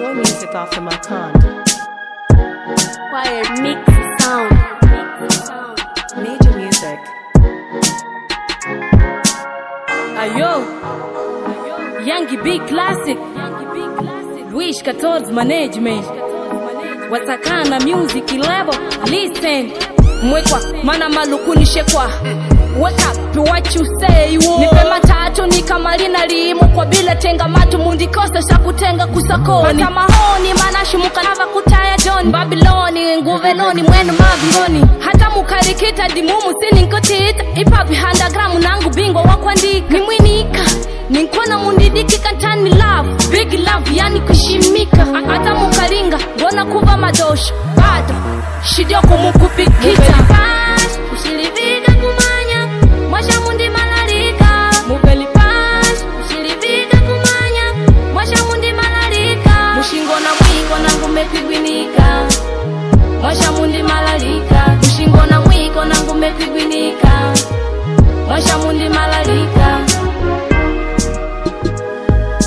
Enjoy music off the Macan. Quiet mix sound. Major music. Ayo, Yangi B Classic. Wish 14 Management. Watakana music level. Listen. Mwekwa, mana maluku nishekwa. Wake up, what you say, wo. Nipe matatu nikamalina limu. Kwa bila tenga matu mundi kosta shakutenga kusakoni. Hata mahoni manashimuka nava kutaya John Babyloni, nguvenoni mwenu mavingoni. Hata mukarikita dimumu sini nkotita. Ipapi handagramu nangu bingwa wakuandika. Nimwinika, ninkona mundidiki kantani love. Big love yani kushimika. Hata mukaringa, gona kuva madosho. Bado, shidioko mukupikita. Ushilivika kumanya, mwasha mundi malarika. Muveli pass, ushilivika kumanya, mwasha mundi malarika. Mushingo na mwiko nangu mepigwinika. Mwasha mundi malarika. Mushingo na mwiko nangu mepigwinika. Mwasha mundi malarika.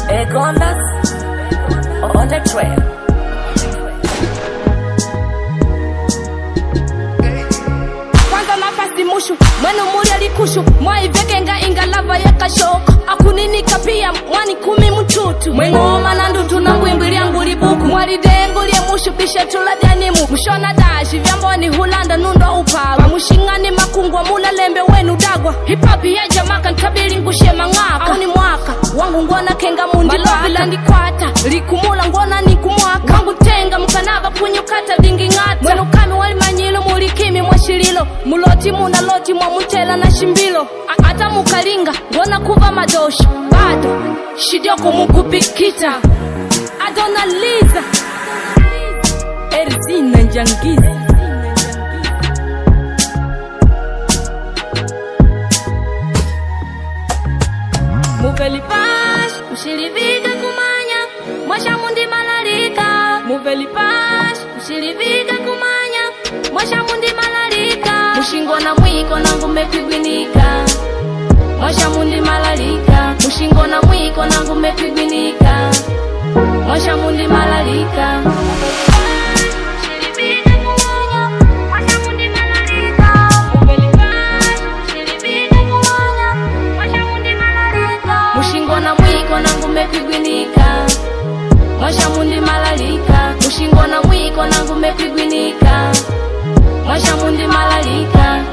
Egondas on the trail. Mushu, mwenu muri alikushu. Mwai veke nga inga lava ya kashoko. Akunini kapia mwani kumi mchutu. Mwenu oma na ndutu na mbwimbili yangu libuku. Mwari dengu liye mushu bishe tula janimu. Mushona dashi vyamboni hulanda nundo upawa. Mushingani makungwa mula lembe wenu dagwa. Hipapi ya jamaka ntabili ngushe mangaka. Auni mwaka, wangu ngona kenga mundi lovi landi kwata. Likumula ngona ni kumwaka. Wangu tenga mkanava kunyukata dingi ngata. Mwenu kami wali manyilo mulikimi mwashililo. Muloti muna loti mwa mutela na shimbilo. Ata mukaringa, ngona kuva madosho. Bado, shidioko mukupikita. Adona Liza Erzina Njangizi. Muveli pash, ushilivika kumanya. Mwasha mundi malarika. Muveli pash, ushilivika kumanya. Mwasha mundi malarika. Mushingo na mwiko nangu mepigwinika. Mwasha mundi malarika. Mushingo na mwiko nangu mepigwinika. Mwasha mundi malarika. Mushingo na mwiko nangu mepigwinika. Mwasha mundi malarika. Mushingo na mwiko nangu mepigwinika. Mwasha mundi malarika.